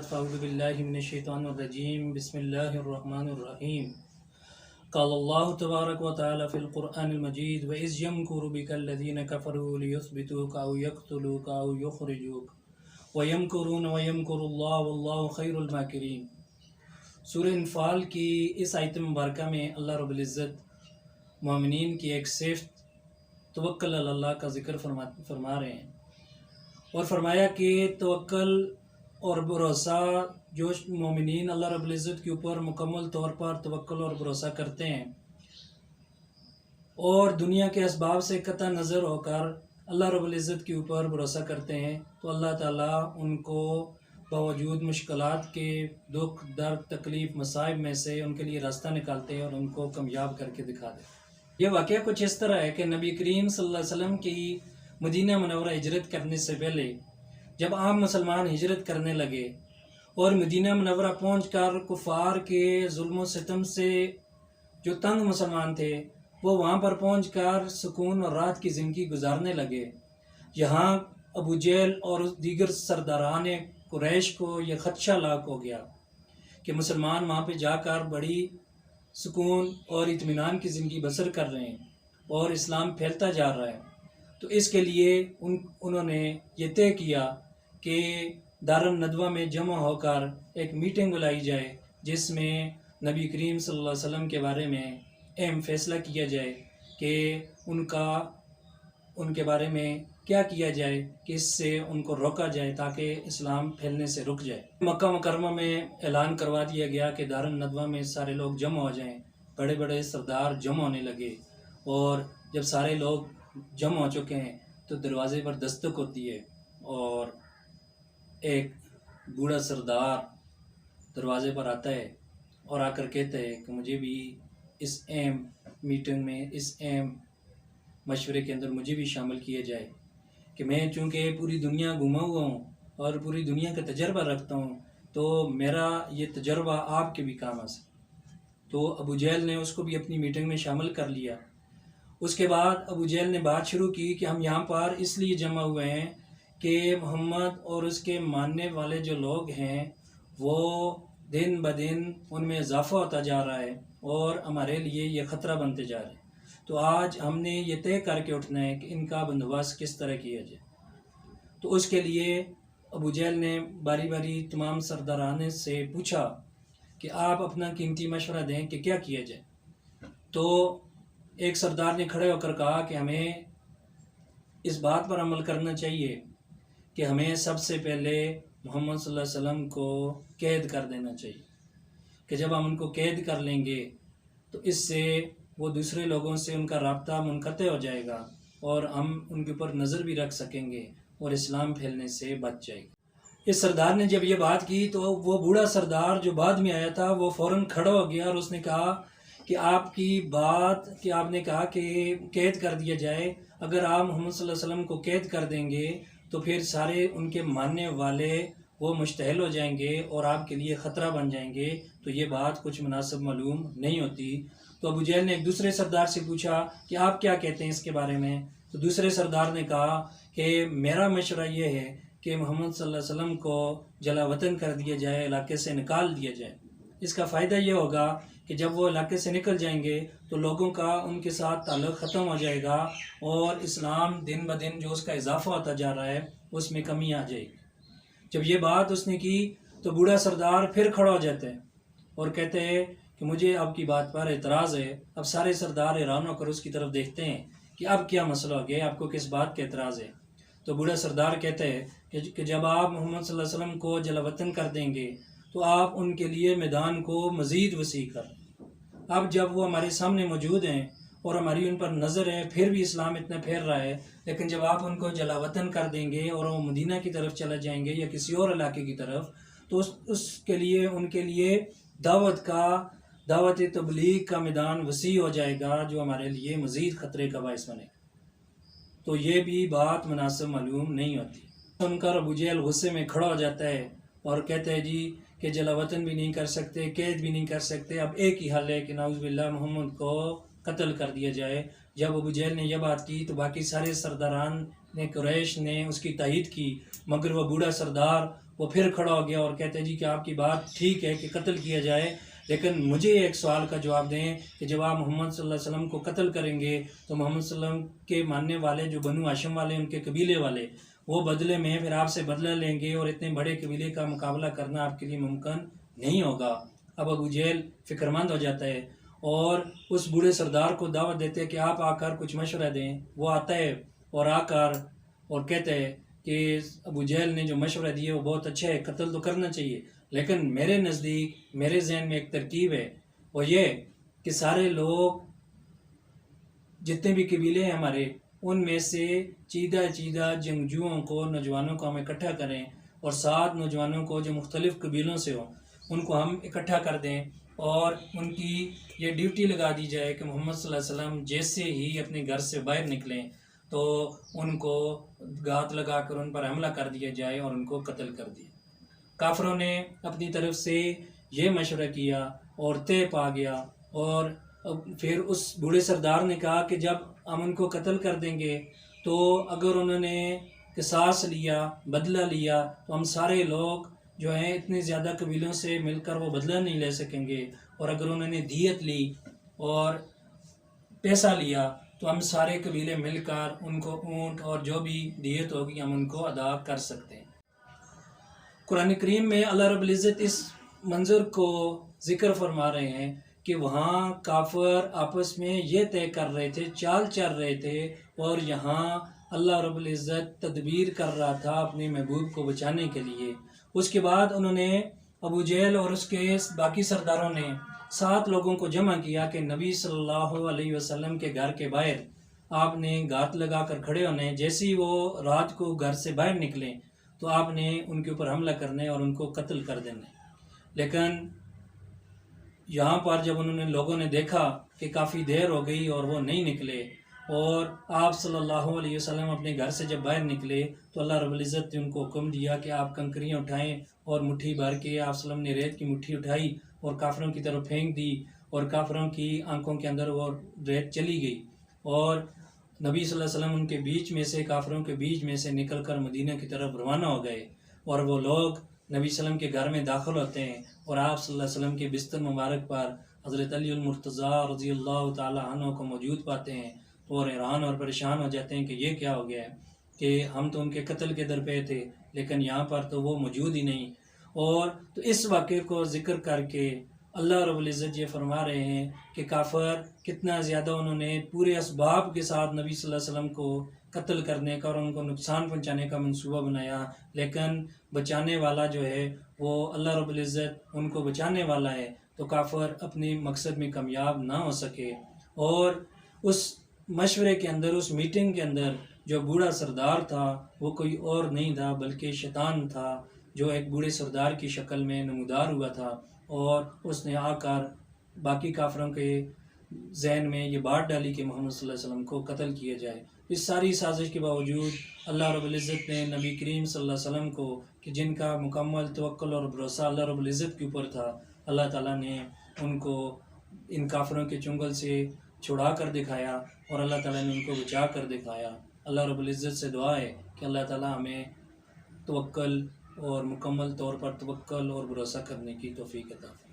فاعوذ باللہ من الشیطان الرجیم بسم اللہ الرحمن الرحیم قال اللہ تبارک و تعالی فی القرآن المجید وَإِذْ يَمْكُرُ بِكَ الَّذِينَ كَفَرُوا لِيُثْبِتُوكَ أَوْ يَقْتُلُوكَ أَوْ يُخْرِجُوكَ وَيَمْكُرُونَ وَيَمْكُرُ اللَّهُ وَاللَّهُ خَيْرُ الْمَاكِرِينَ۔ سورہ انفال کی اس آیت مبارکہ میں اللہ رب العزت مومنین کی ایک صفت توکل علی اللہ کا ذکر فرما رہے ہیں، اور فرمایا کہ توکل اور بھروسہ جو مومنین اللہ رب العزت کے اوپر مکمل طور پر توکل اور بھروسہ کرتے ہیں اور دنیا کے اسباب سے قطع نظر ہو کر اللہ رب العزت کے اوپر بھروسہ کرتے ہیں، تو اللہ تعالیٰ ان کو باوجود مشکلات کے دکھ درد تکلیف مصائب میں سے ان کے لیے راستہ نکالتے ہیں اور ان کو کامیاب کر کے دکھاتے ہیں۔ یہ واقعہ کچھ اس طرح ہے کہ نبی کریم صلی اللہ علیہ وسلم کی مدینہ منورہ ہجرت کرنے سے پہلے جب عام مسلمان ہجرت کرنے لگے اور مدینہ منورہ پہنچ کر کفار کے ظلم و ستم سے جو تنگ مسلمان تھے وہ وہاں پر پہنچ کر سکون اور راحت کی زندگی گزارنے لگے، یہاں ابو جہل اور دیگر سرداران قریش کو یہ خدشہ لاحق ہو گیا کہ مسلمان وہاں پہ جا کر بڑی سکون اور اطمینان کی زندگی بسر کر رہے ہیں اور اسلام پھیلتا جا رہا ہے۔ تو اس کے لیے انہوں نے یہ طے کیا کہ دارالندوہ میں جمع ہو کر ایک میٹنگ بلائی جائے جس میں نبی کریم صلی اللہ علیہ وسلم کے بارے میں اہم فیصلہ کیا جائے کہ ان کے بارے میں کیا کیا جائے کہ اس سے ان کو روکا جائے تاکہ اسلام پھیلنے سے رک جائے۔ مکہ مکرمہ میں اعلان کروا دیا گیا کہ دارالندوہ میں سارے لوگ جمع ہو جائیں، بڑے بڑے سردار جمع ہونے لگے، اور جب سارے لوگ جمع ہو چکے ہیں تو دروازے پر دستک ہوتی ہے اور ایک بوڑھا سردار دروازے پر آتا ہے اور آ کر کہتا ہے کہ مجھے بھی اس اہم میٹنگ میں، اس اہم مشورے کے اندر مجھے بھی شامل کیا جائے کہ میں چونکہ پوری دنیا گھوما ہوا ہوں اور پوری دنیا کا تجربہ رکھتا ہوں تو میرا یہ تجربہ آپ کے بھی کام آ سکے۔ تو ابو جہل نے اس کو بھی اپنی میٹنگ میں شامل کر لیا۔ اس کے بعد ابو جہل نے بات شروع کی کہ ہم یہاں پر اس لیے جمع ہوئے ہیں کہ محمد اور اس کے ماننے والے جو لوگ ہیں وہ دن بدن ان میں اضافہ ہوتا جا رہا ہے اور ہمارے لیے یہ خطرہ بنتے جا رہے ہیں، تو آج ہم نے یہ طے کر کے اٹھنا ہے کہ ان کا بندوبست کس طرح کیا جائے۔ تو اس کے لیے ابو جہل نے باری باری تمام سرداران سے پوچھا کہ آپ اپنا قیمتی مشورہ دیں کہ کیا کیا جائے۔ تو ایک سردار نے کھڑے ہو کر کہا کہ ہمیں اس بات پر عمل کرنا چاہیے کہ ہمیں سب سے پہلے محمد صلی اللہ علیہ وسلم کو قید کر دینا چاہیے، کہ جب ہم ان کو قید کر لیں گے تو اس سے وہ دوسرے لوگوں سے ان کا رابطہ منقطع ہو جائے گا اور ہم ان کے اوپر نظر بھی رکھ سکیں گے اور اسلام پھیلنے سے بچ جائے گا۔ اس سردار نے جب یہ بات کی تو وہ بوڑھا سردار جو بعد میں آیا تھا وہ فوراً کھڑا ہو گیا اور اس نے کہا کہ آپ کی بات کہ آپ نے کہا کہ قید کر دیا جائے، اگر آپ محمد صلی اللہ علیہ وسلم کو قید کر دیں گے تو پھر سارے ان کے ماننے والے وہ مشتعل ہو جائیں گے اور آپ کے لیے خطرہ بن جائیں گے، تو یہ بات کچھ مناسب معلوم نہیں ہوتی۔ تو ابو جہل نے ایک دوسرے سردار سے پوچھا کہ آپ کیا کہتے ہیں اس کے بارے میں؟ تو دوسرے سردار نے کہا کہ میرا مشورہ یہ ہے کہ محمد صلی اللہ علیہ وسلم کو جلا وطن کر دیا جائے، علاقے سے نکال دیا جائے۔ اس کا فائدہ یہ ہوگا کہ جب وہ علاقے سے نکل جائیں گے تو لوگوں کا ان کے ساتھ تعلق ختم ہو جائے گا اور اسلام دن بدن جو اس کا اضافہ ہوتا جا رہا ہے اس میں کمی آ جائے گی۔ جب یہ بات اس نے کی تو بوڑھا سردار پھر کھڑا ہو جاتے ہیں اور کہتے ہیں کہ مجھے آپ کی بات پر اعتراض ہے۔ اب سارے سردار حیران ہو کر اس کی طرف دیکھتے ہیں کہ اب کیا مسئلہ ہو گیا، آپ کو کس بات کا اعتراض ہے؟ تو بوڑھا سردار کہتے ہیں کہ جب آپ محمد صلی اللہ علیہ وسلم کو جلا وطن کر دیں گے تو آپ ان کے لیے میدان کو مزید وسیع کر لیں۔ اب جب وہ ہمارے سامنے موجود ہیں اور ہماری ان پر نظر ہے پھر بھی اسلام اتنا پھیر رہا ہے، لیکن جب آپ ان کو جلا وطن کر دیں گے اور وہ مدینہ کی طرف چلا جائیں گے یا کسی اور علاقے کی طرف تو اس کے لیے ان کے لیے دعوت تبلیغ کا میدان وسیع ہو جائے گا جو ہمارے لیے مزید خطرے کا باعث بنے گا۔ تو یہ بھی بات مناسب معلوم نہیں ہوتی۔ سن کر ابو جہل غصے میں کھڑا ہو جاتا ہے اور کہتا ہے جی کہ جلا وطن بھی نہیں کر سکتے، قید بھی نہیں کر سکتے، اب ایک ہی حل ہے کہ نعوذ باللہ محمد کو قتل کر دیا جائے۔ جب ابو جہل نے یہ بات کی تو باقی سارے سرداران نے قریش نے اس کی تائید کی، مگر وہ بوڑھا سردار وہ پھر کھڑا ہو گیا اور کہتے ہیں جی کہ آپ کی بات ٹھیک ہے کہ قتل کیا جائے، لیکن مجھے ایک سوال کا جواب دیں کہ جب آپ محمد صلی اللہ علیہ وسلم کو قتل کریں گے تو محمد صلی اللہ علیہ وسلم کے ماننے والے جو بنو ہاشم والے، ان کے قبیلے والے، وہ بدلے میں پھر آپ سے بدلہ لیں گے اور اتنے بڑے قبیلے کا مقابلہ کرنا آپ کے لیے ممکن نہیں ہوگا۔ اب ابو جہل فکر مند ہو جاتا ہے اور اس بوڑھے سردار کو دعوت دیتے ہیں کہ آپ آ کر کچھ مشورہ دیں۔ وہ آتا ہے اور آ کر اور کہتا ہے کہ ابو جہل نے جو مشورہ دیے وہ بہت اچھا ہے، قتل تو کرنا چاہیے، لیکن میرے نزدیک، میرے ذہن میں ایک ترکیب ہے، وہ یہ کہ سارے لوگ جتنے بھی قبیلے ہیں ہمارے، ان میں سے چیدہ جنگجوؤں کو، نوجوانوں کو ہم اکٹھا کریں، اور 7 نوجوانوں کو جو مختلف قبیلوں سے ہوں ان کو ہم اکٹھا کر دیں، اور ان کی یہ ڈیوٹی لگا دی جائے کہ محمد صلی اللہ علیہ وسلم جیسے ہی اپنے گھر سے باہر نکلیں تو ان کو گھات لگا کر ان پر حملہ کر دیا جائے اور ان کو قتل کر دیا۔ کافروں نے اپنی طرف سے یہ مشورہ کیا اور طے پا گیا، اور پھر اس بوڑھے سردار نے کہا کہ جب ہم ان کو قتل کر دیں گے تو اگر انہوں نے قصاص لیا، بدلہ لیا، تو ہم سارے لوگ جو ہیں اتنے زیادہ قبیلوں سے مل کر وہ بدلہ نہیں لے سکیں گے، اور اگر انہوں نے دیت لی اور پیسہ لیا تو ہم سارے قبیلے مل کر ان کو اونٹ اور جو بھی دیت ہوگی ہم ان کو ادا کر سکتے ہیں۔ قرآن کریم میں اللہ رب العزت اس منظر کو ذکر فرما رہے ہیں کہ وہاں کافر آپس میں یہ طے کر رہے تھے، چال چل رہے تھے، اور یہاں اللہ رب العزت تدبیر کر رہا تھا اپنے محبوب کو بچانے کے لیے۔ اس کے بعد انہوں نے، ابو جہل اور اس کے باقی سرداروں نے 7 لوگوں کو جمع کیا کہ نبی صلی اللہ علیہ وسلم کے گھر کے باہر آپ نے گھات لگا کر کھڑے ہونے، جیسے ہی وہ رات کو گھر سے باہر نکلیں تو آپ نے ان کے اوپر حملہ کرنے اور ان کو قتل کر دینے۔ لیکن یہاں پر جب انہوں نے لوگوں نے دیکھا کہ کافی دیر ہو گئی اور وہ نہیں نکلے، اور آپ صلی اللہ علیہ وسلم اپنے گھر سے جب باہر نکلے تو اللہ رب العزت نے ان کو حکم دیا کہ آپ کنکریاں اٹھائیں، اور مٹھی بھر کے آپ صلی اللہ علیہ وسلم نے ریت کی مٹھی اٹھائی اور کافروں کی طرف پھینک دی، اور کافروں کی آنکھوں کے اندر وہ ریت چلی گئی، اور نبی صلی اللہ علیہ وسلم ان کے بیچ میں سے، کافروں کے بیچ میں سے نکل کر مدینہ کی طرف روانہ ہو گئے، اور وہ لوگ نبی صلی اللہ علیہ وسلم کے گھر میں داخل ہوتے ہیں اور آپ صلی اللہ علیہ وسلم کے بستر مبارک پر حضرت علی المرتضیٰ رضی اللہ تعالی عنہ کو موجود پاتے ہیں، اور حیران اور پریشان ہو جاتے ہیں کہ یہ کیا ہو گیا ہے، کہ ہم تو ان کے قتل کے درپے تھے لیکن یہاں پر تو وہ موجود ہی نہیں۔ اور تو اس واقعے کو ذکر کر کے اللہ رب العزت یہ فرما رہے ہیں کہ کافر کتنا زیادہ انہوں نے پورے اسباب کے ساتھ نبی صلی اللہ علیہ وسلم کو قتل کرنے کا اور ان کو نقصان پہنچانے کا منصوبہ بنایا، لیکن بچانے والا جو ہے وہ اللہ رب العزت ان کو بچانے والا ہے، تو کافر اپنے مقصد میں کامیاب نہ ہو سکے۔ اور اس مشورے کے اندر، اس میٹنگ کے اندر جو بوڑھا سردار تھا وہ کوئی اور نہیں تھا بلکہ شیطان تھا، جو ایک بوڑھے سردار کی شکل میں نمودار ہوا تھا، اور اس نے آ کر باقی کافروں کے ذہن میں یہ بات ڈالی کہ محمد صلی اللہ علیہ وسلم کو قتل کیا جائے۔ اس ساری سازش کے باوجود اللہ رب العزت نے نبی کریم صلی اللہ علیہ وسلم کو، کہ جن کا مکمل توکل اور بھروسہ اللہ رب العزت کے اوپر تھا، اللہ تعالیٰ نے ان کو ان کافروں کے چنگل سے چھڑا کر دکھایا، اور اللہ تعالیٰ نے ان کو بچا کر دکھایا۔ اللہ رب العزت سے دعا ہے کہ اللہ تعالیٰ ہمیں توکل اور مکمل طور پر توکل اور بھروسہ کرنے کی توفیق عطا فرمائے۔